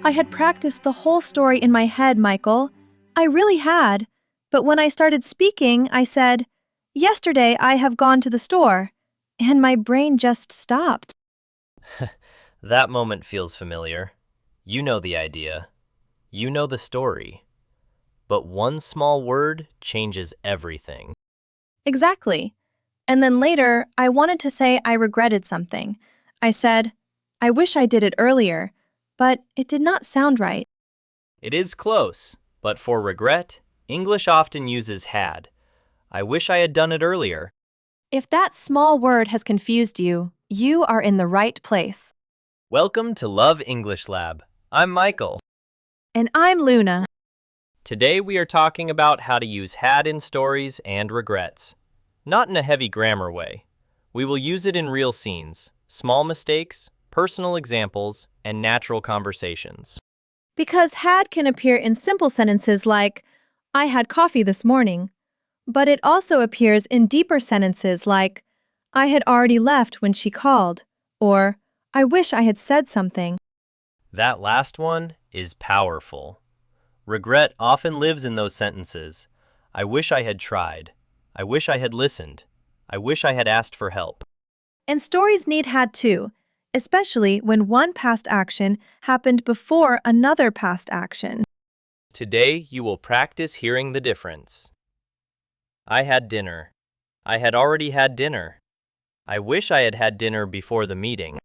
I had practiced the whole story in my head, Michael. I really had. But when I started speaking, I said, "Yesterday I have gone to the store." And my brain just stopped. That moment feels familiar. You know the idea. You know the story. But one small word changes everything. Exactly. And then later, I wanted to say I regretted something. I said, "I wish I did it earlier," but it did not sound right. It is close, but for regret, English often uses had. I wish I had done it earlier. If that small word has confused you, you are in the right place. Welcome to Love English Lab. I'm Michael. And I'm Luna. Today we are talking about how to use had in stories and regrets. Not in a heavy grammar way. We will use it in real scenes, small mistakes, personal examples, and natural conversations. Because had can appear in simple sentences like, "I had coffee this morning," but it also appears in deeper sentences like, "I had already left when she called," or, "I wish I had said something." That last one is powerful. Regret often lives in those sentences. I wish I had tried. I wish I had listened. I wish I had asked for help. And stories need had too, especially when one past action happened before another past action. Today you will practice hearing the difference. I had dinner. I had already had dinner. I wish I had had dinner before the meeting.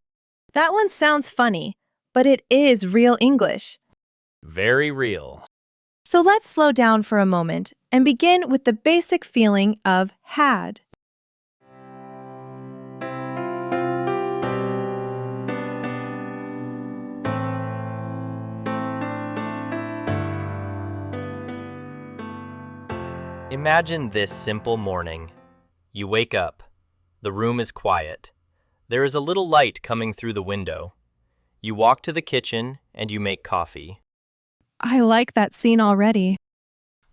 That one sounds funny, but it is real English. Very real. So let's slow down for a moment and begin with the basic feeling of had. Imagine this simple morning. You wake up. The room is quiet. There is a little light coming through the window. You walk to the kitchen and you make coffee. I like that scene already.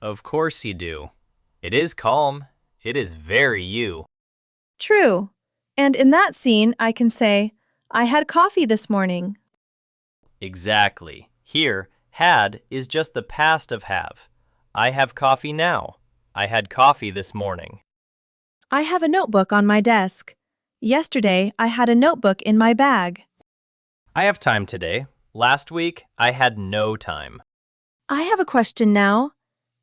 Of course you do. It is calm. It is very you. True. And in that scene, I can say, "I had coffee this morning." Exactly. Here, had is just the past of have. I have coffee now. I had coffee this morning. I have a notebook on my desk. Yesterday, I had a notebook in my bag. I have time today. Last week, I had no time. I have a question now.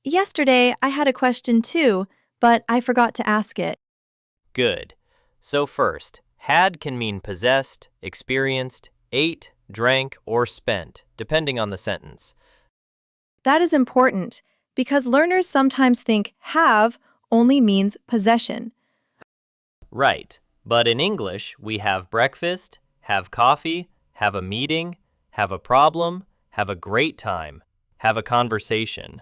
Yesterday, I had a question too, but I forgot to ask it. Good. So first, had can mean possessed, experienced, ate, drank, or spent, depending on the sentence. That is important because learners sometimes think have only means possession. Right. But in English, we have breakfast, have coffee, have a meeting, have a problem, have a great time, have a conversation.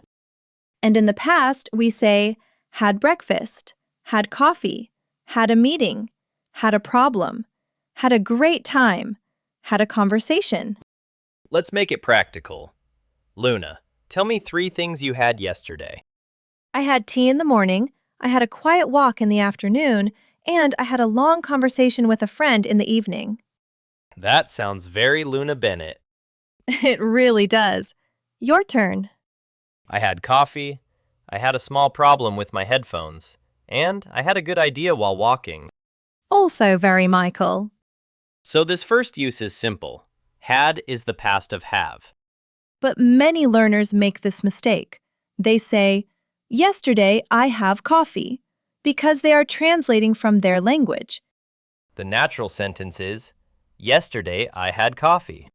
And in the past, we say had breakfast, had coffee, had a meeting, had a problem, had a great time, had a conversation. Let's make it practical. Luna, tell me 3 things you had yesterday. I had tea in the morning, I had a quiet walk in the afternoon, and I had a long conversation with a friend in the evening. That sounds very Luna Bennett. It really does. Your turn. I had coffee, I had a small problem with my headphones, and I had a good idea while walking. Also very Michael. So this first use is simple. Had is the past of have. But many learners make this mistake. They say, "Yesterday I have coffee," because they are translating from their language. The natural sentence is, yesterday I had coffee.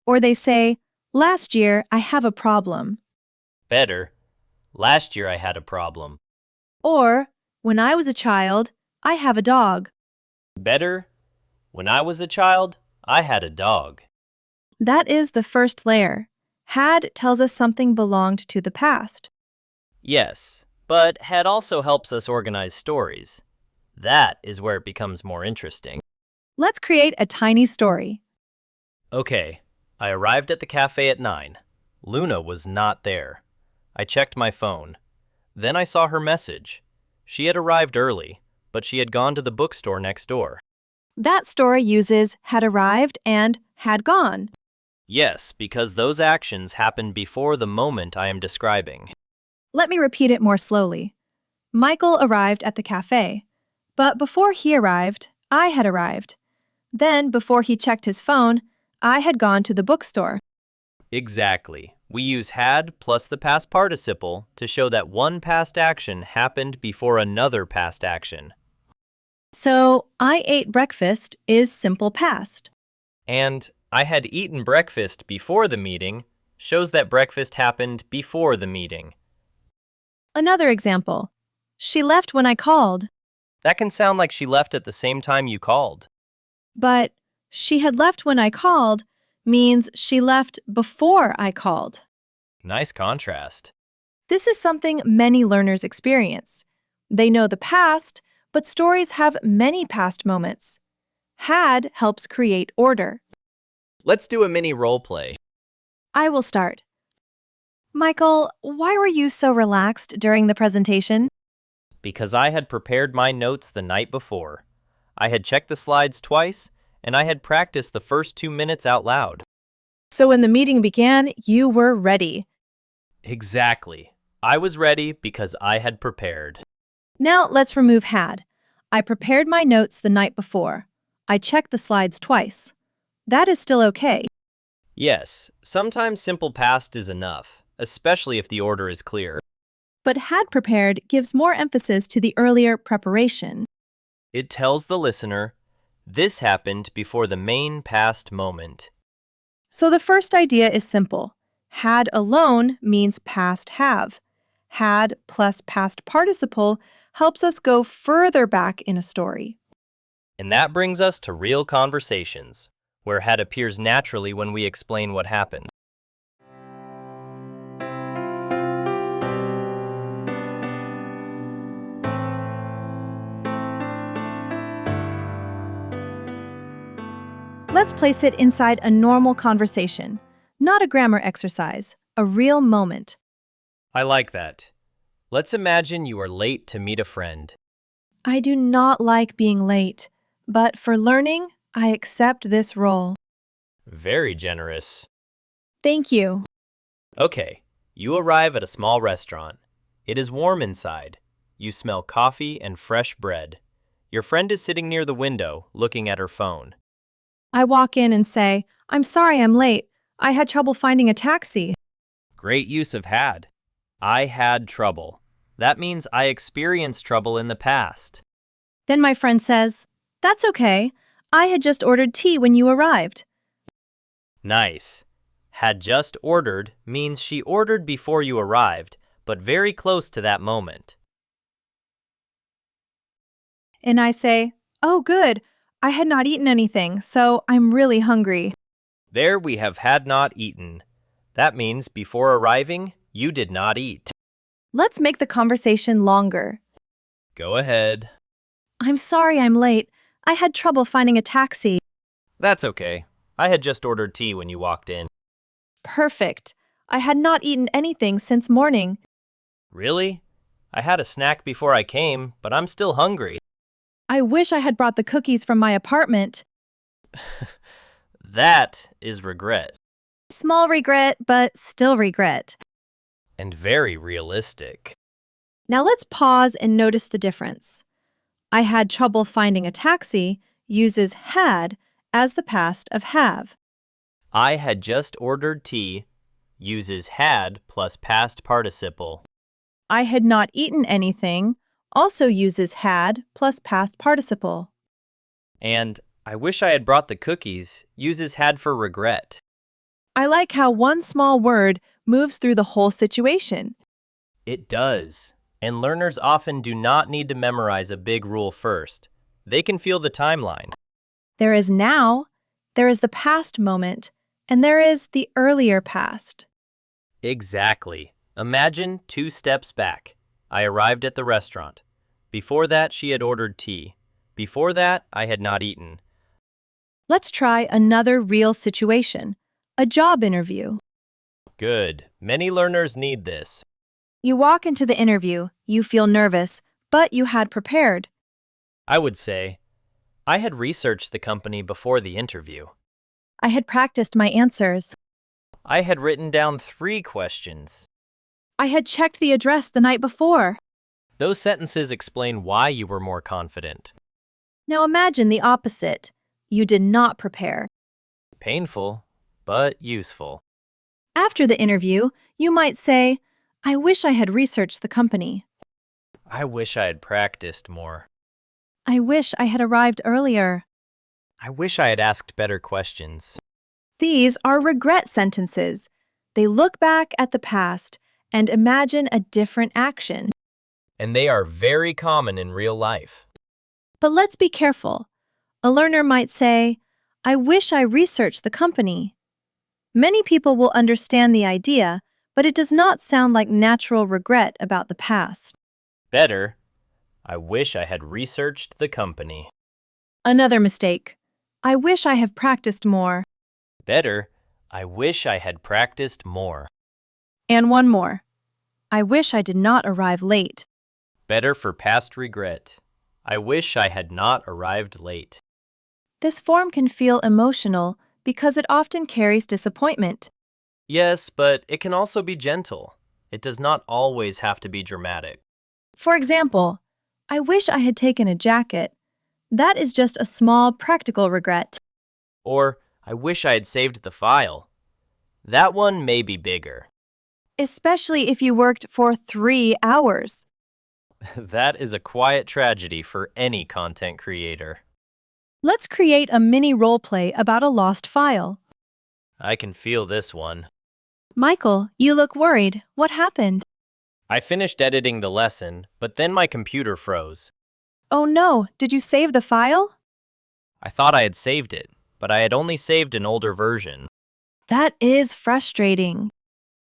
Or they say, "Last year I have a problem." Better, last year I had a problem. Or, "When I was a child, I have a dog." Better, when I was a child, I had a dog. That is the first layer. Had tells us something belonged to the past. Yes, but had also helps us organize stories. That is where it becomes more interesting. Let's create a tiny story. Okay, I arrived at the cafe at 9. Luna was not there. I checked my phone. Then I saw her message. She had arrived early, but she had gone to the bookstore next door. That story uses had arrived and had gone. Yes, because those actions happened before the moment I am describing. Let me repeat it more slowly. Michael arrived at the cafe, but before he arrived, I had arrived. Then, before he checked his phone, I had gone to the bookstore. Exactly. We use had plus the past participle to show that one past action happened before another past action. So, I ate breakfast is simple past. And I had eaten breakfast before the meeting shows that breakfast happened before the meeting. Another example. She left when I called, That can sound like she left at the same time you called. but she had left when I called means she left before I called. Nice contrast. This is something many learners experience. They know the past, but stories have many past moments. Had helps create order. Let's do a mini role play. I will start. Michael, why were you so relaxed during the presentation? Because I had prepared my notes the night before. I had checked the slides twice, and I had practiced the first 2 minutes out loud. So when the meeting began, you were ready. Exactly. I was ready because I had prepared. Now let's remove had. I prepared my notes the night before. I checked the slides twice. That is still okay. Yes, sometimes simple past is enough, especially if the order is clear. But had prepared gives more emphasis to the earlier preparation. It tells the listener, this happened before the main past moment. So the first idea is simple. Had alone means past have. Had plus past participle helps us go further back in a story. And that brings us to real conversations, where had appears naturally when we explain what happened. Let's place it inside a normal conversation, not a grammar exercise, a real moment. I like that. Let's imagine you are late to meet a friend. I do not like being late, but for learning, I accept this role. Very generous. Thank you. Okay, you arrive at a small restaurant. It is warm inside. You smell coffee and fresh bread. Your friend is sitting near the window, looking at her phone. I walk in and say, I'm sorry I'm late. I had trouble finding a taxi. Great use of had. I had trouble. That means I experienced trouble in the past. Then my friend says, That's okay. I had just ordered tea when you arrived. Nice. Had just ordered means she ordered before you arrived, but very close to that moment. And I say, Oh, good. I had not eaten anything, so I'm really hungry. There we have had not eaten. That means before arriving, you did not eat. Let's make the conversation longer. Go ahead. I'm sorry I'm late. I had trouble finding a taxi. That's okay. I had just ordered tea when you walked in. Perfect. I had not eaten anything since morning. Really? I had a snack before I came, but I'm still hungry. I wish I had brought the cookies from my apartment. That is regret. Small regret, but still regret. And very realistic. Now let's pause and notice the difference. I had trouble finding a taxi uses had as the past of have. I had just ordered tea uses had plus past participle. I had not eaten anything also uses had plus past participle. And I wish I had brought the cookies uses had for regret. I like how one small word moves through the whole situation. It does. And learners often do not need to memorize a big rule first. They can feel the timeline. There is now, there is the past moment, and there is the earlier past. Exactly. Imagine 2 steps back. I arrived at the restaurant. Before that, she had ordered tea. Before that, I had not eaten. Let's try another real situation, a job interview. Good. Many learners need this. You walk into the interview, you feel nervous, but you had prepared. I would say, I had researched the company before the interview. I had practiced my answers. I had written down 3 questions. I had checked the address the night before. Those sentences explain why you were more confident. Now imagine the opposite. You did not prepare. Painful, but useful. After the interview, you might say, I wish I had researched the company. I wish I had practiced more. I wish I had arrived earlier. I wish I had asked better questions. These are regret sentences. They look back at the past and imagine a different action. And they are very common in real life. But let's be careful. A learner might say, I wish I researched the company. Many people will understand the idea, but it does not sound like natural regret about the past. Better, I wish I had researched the company. Another mistake. I wish I have practiced more. Better, I wish I had practiced more. And one more. I wish I did not arrive late. Better for past regret. I wish I had not arrived late. This form can feel emotional because it often carries disappointment. Yes, but it can also be gentle. It does not always have to be dramatic. For example, I wish I had taken a jacket. That is just a small practical regret. Or, I wish I had saved the file. That one may be bigger. Especially if you worked for 3 hours. That is a quiet tragedy for any content creator. Let's create a mini role play about a lost file. I can feel this one. Michael, you look worried. What happened? I finished editing the lesson, but then my computer froze. Oh no, did you save the file? I thought I had saved it, but I had only saved an older version. That is frustrating.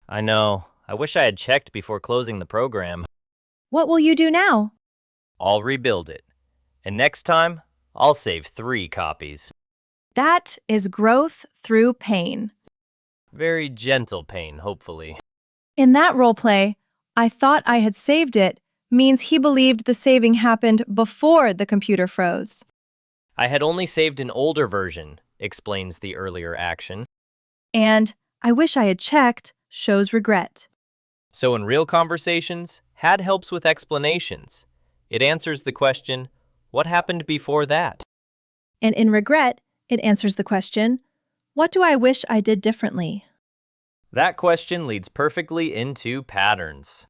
I know. I wish I had checked before closing the program. What will you do now? I'll rebuild it. And next time, I'll save 3 copies. That is growth through pain. Very gentle pain, hopefully. In that role play, I thought I had saved it means he believed the saving happened before the computer froze. I had only saved an older version, explains the earlier action. And I wish I had checked shows regret. So in real conversations, had helps with explanations. It answers the question, what happened before that? And in regret, it answers the question, what do I wish I did differently? That question leads perfectly into patterns.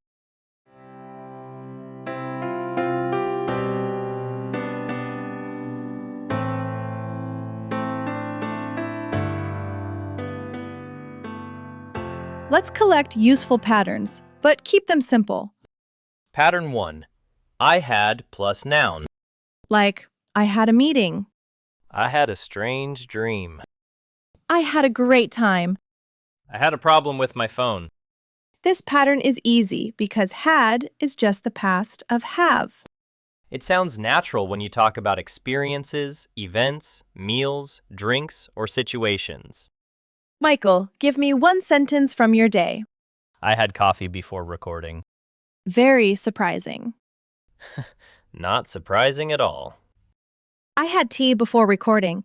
Let's collect useful patterns, but keep them simple. Pattern 1. I had plus noun. Like, I had a meeting. I had a strange dream. I had a great time. I had a problem with my phone. This pattern is easy because had is just the past of have. It sounds natural when you talk about experiences, events, meals, drinks, or situations. Michael, give me one sentence from your day. I had coffee before recording. Very surprising. Not surprising at all. I had tea before recording.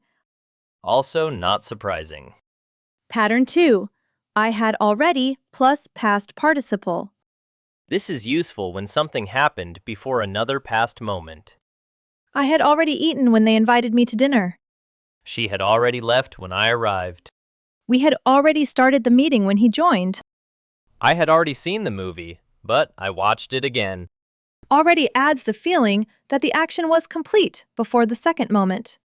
Also not surprising. Pattern 2. I had already plus past participle. This is useful when something happened before another past moment. I had already eaten when they invited me to dinner. She had already left when I arrived. We had already started the meeting when he joined. I had already seen the movie, but I watched it again. Already adds the feeling that the action was complete before the second moment.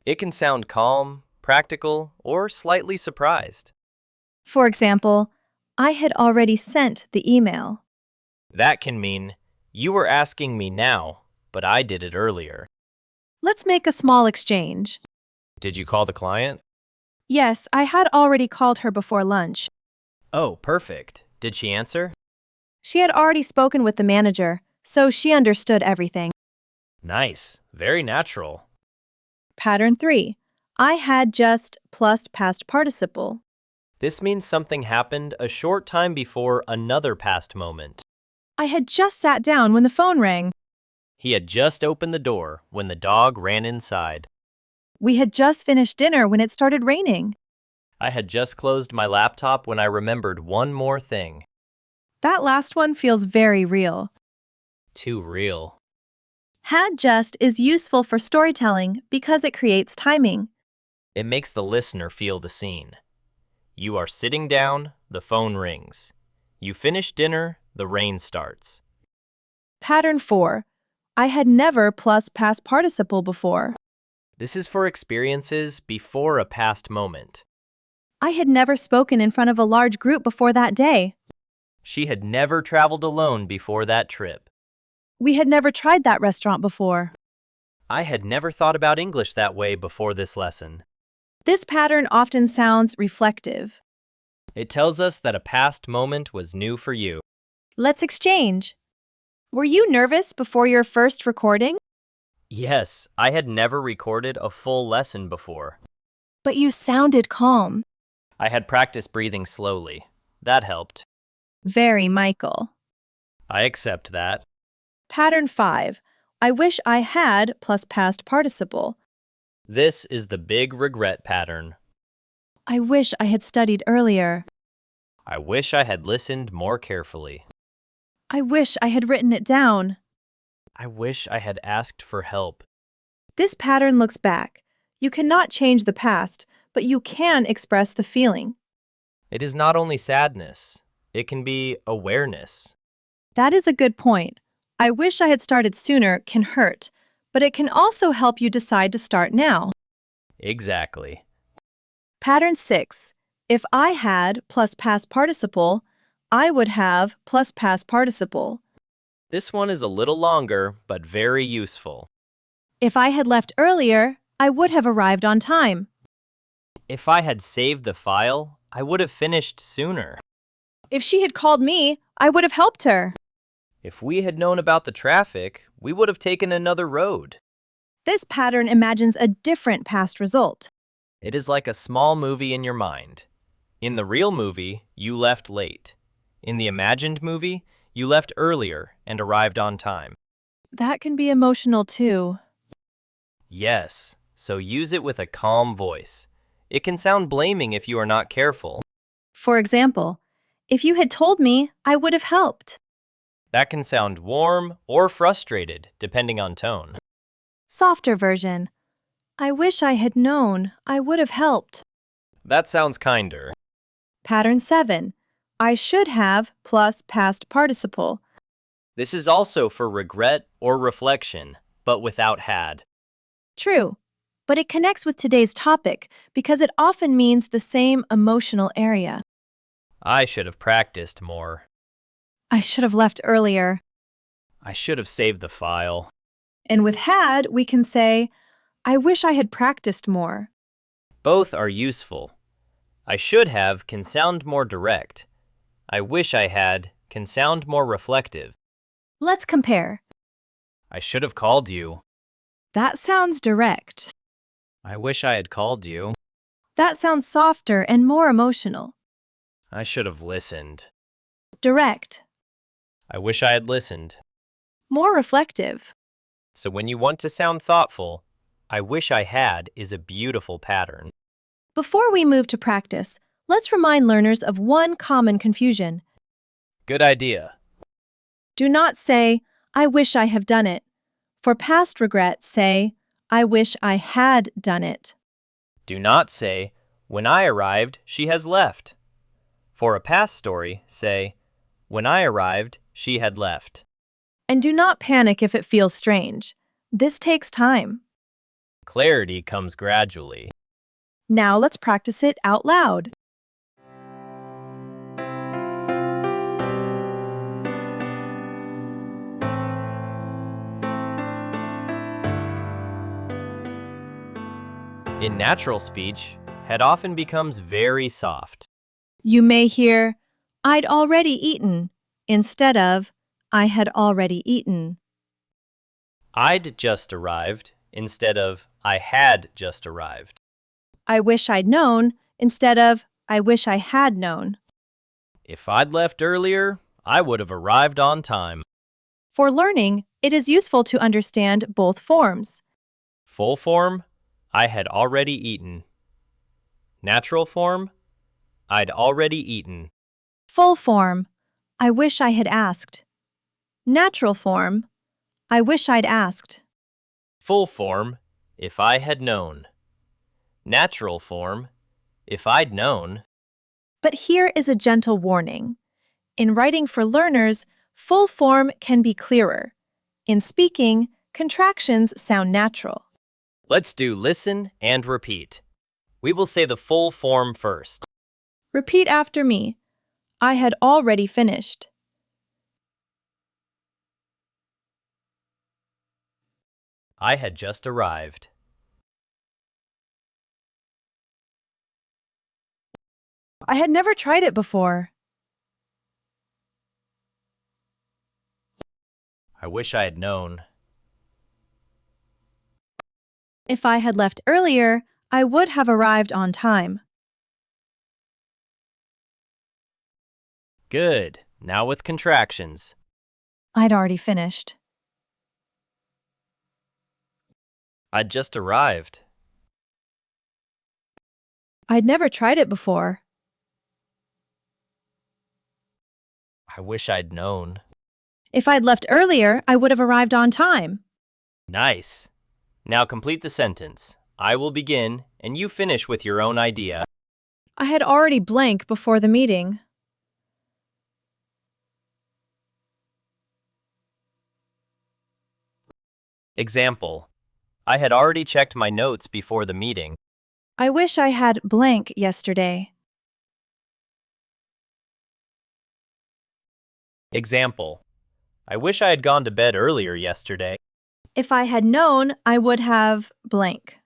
It can sound calm, practical, or slightly surprised. For example, I had already sent the email. That can mean, you were asking me now, but I did it earlier. Let's make a small exchange. Did you call the client? Yes, I had already called her before lunch. Oh, perfect. Did she answer? She had already spoken with the manager, so she understood everything. Nice. Very natural. Pattern 3. I had just plus past participle. This means something happened a short time before another past moment. I had just sat down when the phone rang. He had just opened the door when the dog ran inside. We had just finished dinner when it started raining. I had just closed my laptop when I remembered one more thing. That last one feels very real. Too real. Had just is useful for storytelling because it creates timing. It makes the listener feel the scene. You are sitting down, the phone rings. You finish dinner, the rain starts. Pattern 4. I had never plus past participle before. This is for experiences before a past moment. I had never spoken in front of a large group before that day. She had never traveled alone before that trip. We had never tried that restaurant before. I had never thought about English that way before this lesson. This pattern often sounds reflective. It tells us that a past moment was new for you. Let's exchange. Were you nervous before your first recording? Yes, I had never recorded a full lesson before. But you sounded calm. I had practiced breathing slowly. That helped. Very Michael. I accept that. Pattern 5. I wish I had plus past participle. This is the big regret pattern. I wish I had studied earlier. I wish I had listened more carefully. I wish I had written it down. I wish I had asked for help. This pattern looks back. You cannot change the past, but you can express the feeling. It is not only sadness, it can be awareness. That is a good point. I wish I had started sooner can hurt, but it can also help you decide to start now. Exactly. Pattern 6. If I had plus past participle, I would have plus past participle. This one is a little longer, but very useful. If I had left earlier, I would have arrived on time. If I had saved the file, I would have finished sooner. If she had called me, I would have helped her. If we had known about the traffic, we would have taken another road. This pattern imagines a different past result. It is like a small movie in your mind. In the real movie, you left late. In the imagined movie, you left earlier and arrived on time. That can be emotional too. Yes, so use it with a calm voice. It can sound blaming if you are not careful. For example, if you had told me, I would have helped. That can sound warm or frustrated, depending on tone. Softer version. I wish I had known, I would have helped. That sounds kinder. Pattern 7. I should have plus past participle. This is also for regret or reflection, but without had. True, but it connects with today's topic because it often means the same emotional area. I should have practiced more. I should have left earlier. I should have saved the file. And with had, we can say, I wish I had practiced more. Both are useful. I should have can sound more direct. I wish I had can sound more reflective. Let's compare. I should have called you. That sounds direct. I wish I had called you. That sounds softer and more emotional. I should have listened. Direct. I wish I had listened. More reflective. So when you want to sound thoughtful, I wish I had is a beautiful pattern. Before we move to practice, let's remind learners of one common confusion. Good idea. Do not say, I wish I have done it. For past regret, say, I wish I had done it. Do not say, when I arrived, she has left. For a past story, say, when I arrived, she had left. And do not panic if it feels strange. This takes time. Clarity comes gradually. Now let's practice it out loud. In natural speech, had often becomes very soft. You may hear, I'd already eaten, instead of, I had already eaten. I'd just arrived instead of I had just arrived. I wish I'd known, instead of, I wish I had known. If I'd left earlier, I would have arrived on time. For learning, it is useful to understand both forms. Full form, I had already eaten. Natural form, I'd already eaten. Full form, I wish I had asked. Natural form, I wish I'd asked. Full form, if I had known. Natural form, if I'd known. But here is a gentle warning. In writing for learners, full form can be clearer. In speaking, contractions sound natural. Let's do listen and repeat. We will say the full form first. Repeat after me. I had already finished. I had just arrived. I had never tried it before. I wish I had known. If I had left earlier, I would have arrived on time. Good. Now with contractions. I'd already finished. I'd just arrived. I'd never tried it before. I wish I'd known. If I'd left earlier, I would have arrived on time. Nice. Now complete the sentence. I will begin, and you finish with your own idea. I had already blank before the meeting. Example. I had already checked my notes before the meeting. I wish I had blank yesterday. Example. I wish I had gone to bed earlier yesterday. If I had known, I would have blank.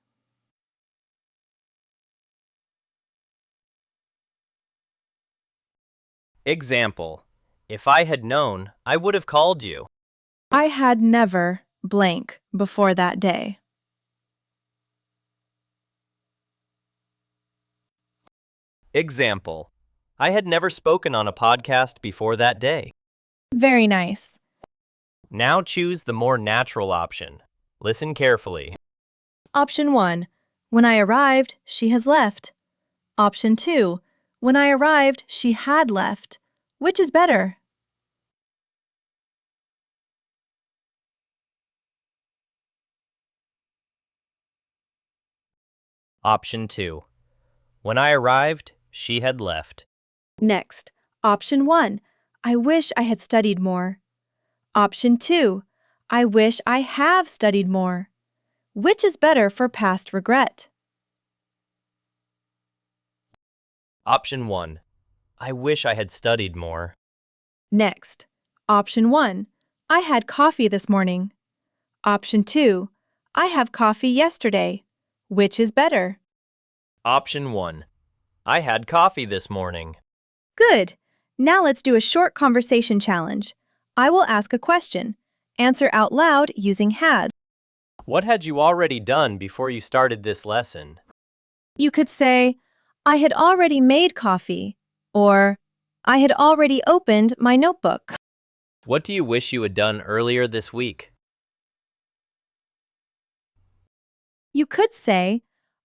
Example. If I had known, I would have called you. I had never blank before that day. Example. I had never spoken on a podcast before that day. Very nice. Now choose the more natural option. Listen carefully. Option 1. When I arrived, she has left. Option 2. When I arrived, she had left. Which is better? Option 2. When I arrived, she had left. Next, option 1. I wish I had studied more. Option 2. I wish I have studied more. Which is better for past regret? Option 1. I wish I had studied more. Next, option 1. I had coffee this morning. Option 2. I have coffee yesterday. Which is better? Option 1. I had coffee this morning. Good. Now let's do a short conversation challenge. I will ask a question. Answer out loud using has. What had you already done before you started this lesson? You could say, I had already made coffee, or I had already opened my notebook. What do you wish you had done earlier this week? You could say,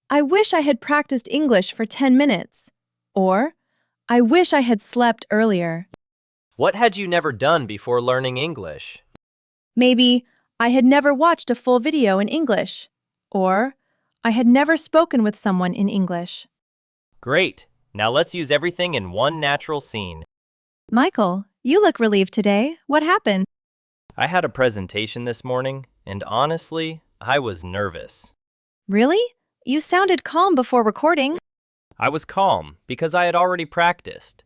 I wish I had practiced English for 10 minutes, or I wish I had slept earlier. What had you never done before learning English? Maybe I had never watched a full video in English, or I had never spoken with someone in English. Great! Now let's use everything in one natural scene. Michael, you look relieved today. What happened? I had a presentation this morning, and honestly, I was nervous. Really? You sounded calm before recording. I was calm because I had already practiced.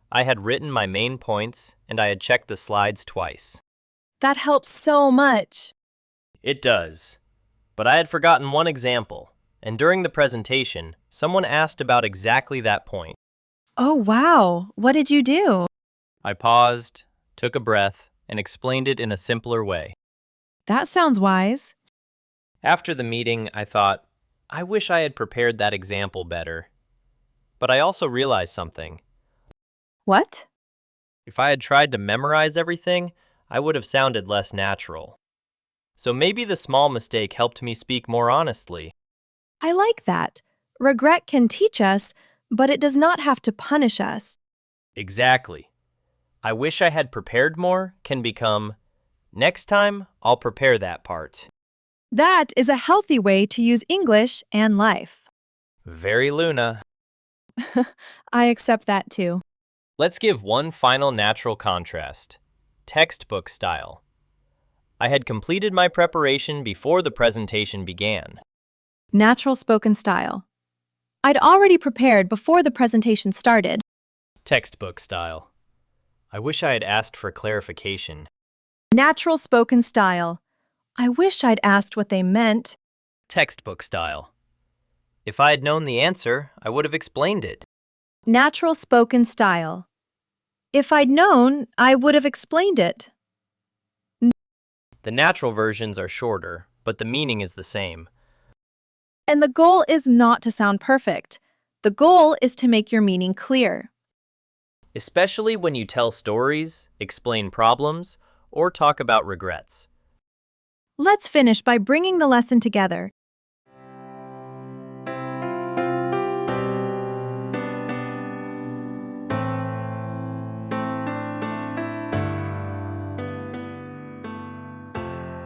I had written my main points, and I had checked the slides twice. That helps so much. It does. But I had forgotten one example, and during the presentation, someone asked about exactly that point. Oh, wow. What did you do? I paused, took a breath, and explained it in a simpler way. That sounds wise. After the meeting, I thought, I wish I had prepared that example better. But I also realized something. What? If I had tried to memorize everything, I would have sounded less natural. So maybe the small mistake helped me speak more honestly. I like that. Regret can teach us, but it does not have to punish us. Exactly. I wish I had prepared more can become, next time I'll prepare that part. That is a healthy way to use English and life. Very Luna. I accept that too. Let's give one final natural contrast. Textbook style. I had completed my preparation before the presentation began. Natural spoken style. I'd already prepared before the presentation started. Textbook style. I wish I had asked for clarification. Natural spoken style. I wish I'd asked what they meant. Textbook style. If I had known the answer, I would have explained it. Natural spoken style. If I'd known, I would have explained it. The natural versions are shorter, but the meaning is the same. And the goal is not to sound perfect. The goal is to make your meaning clear. Especially when you tell stories, explain problems, or talk about regrets. Let's finish by bringing the lesson together.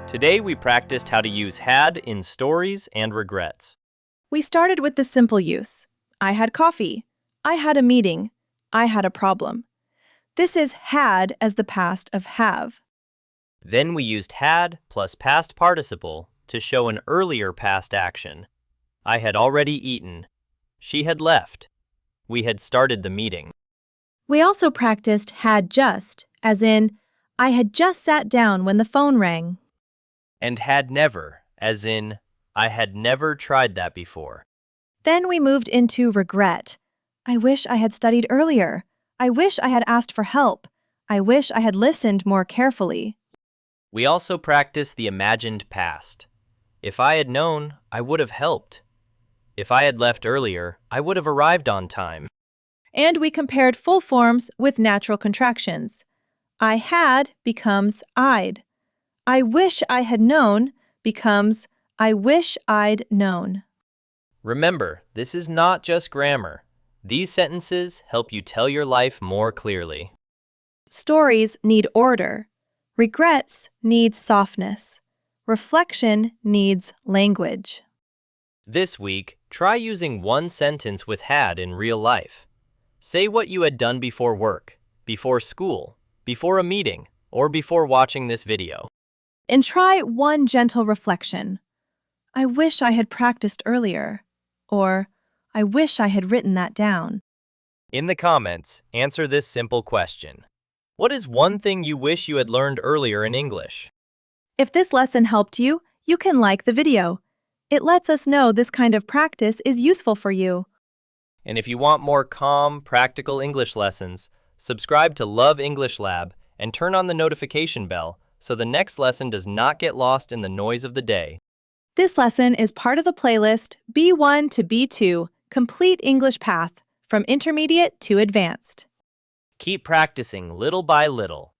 Today we practiced how to use had in stories and regrets. We started with the simple use. I had coffee. I had a meeting. I had a problem. This is had as the past of have. Then we used had plus past participle to show an earlier past action. I had already eaten. She had left. We had started the meeting. We also practiced had just, as in, I had just sat down when the phone rang. And had never, as in, I had never tried that before. Then we moved into regret. I wish I had studied earlier. I wish I had asked for help. I wish I had listened more carefully. We also practiced the imagined past. If I had known, I would have helped. If I had left earlier, I would have arrived on time. And we compared full forms with natural contractions. I had becomes I'd. I wish I had known becomes I wish I'd known. Remember, this is not just grammar. These sentences help you tell your life more clearly. Stories need order. Regrets need softness. Reflection needs language. This week, try using one sentence with had in real life. Say what you had done before work, before school, before a meeting, or before watching this video. And try one gentle reflection. I wish I had practiced earlier. Or, I wish I had written that down. In the comments, answer this simple question. What is one thing you wish you had learned earlier in English? If this lesson helped you, you can like the video. It lets us know this kind of practice is useful for you. And if you want more calm, practical English lessons, subscribe to Love English Lab and turn on the notification bell so the next lesson does not get lost in the noise of the day. This lesson is part of the playlist B1 to B2 Complete English Path from Intermediate to Advanced. Keep practicing little by little,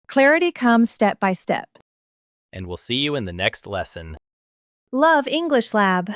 Clarity comes step by step. and we'll see you in the next lesson. Love English Lab.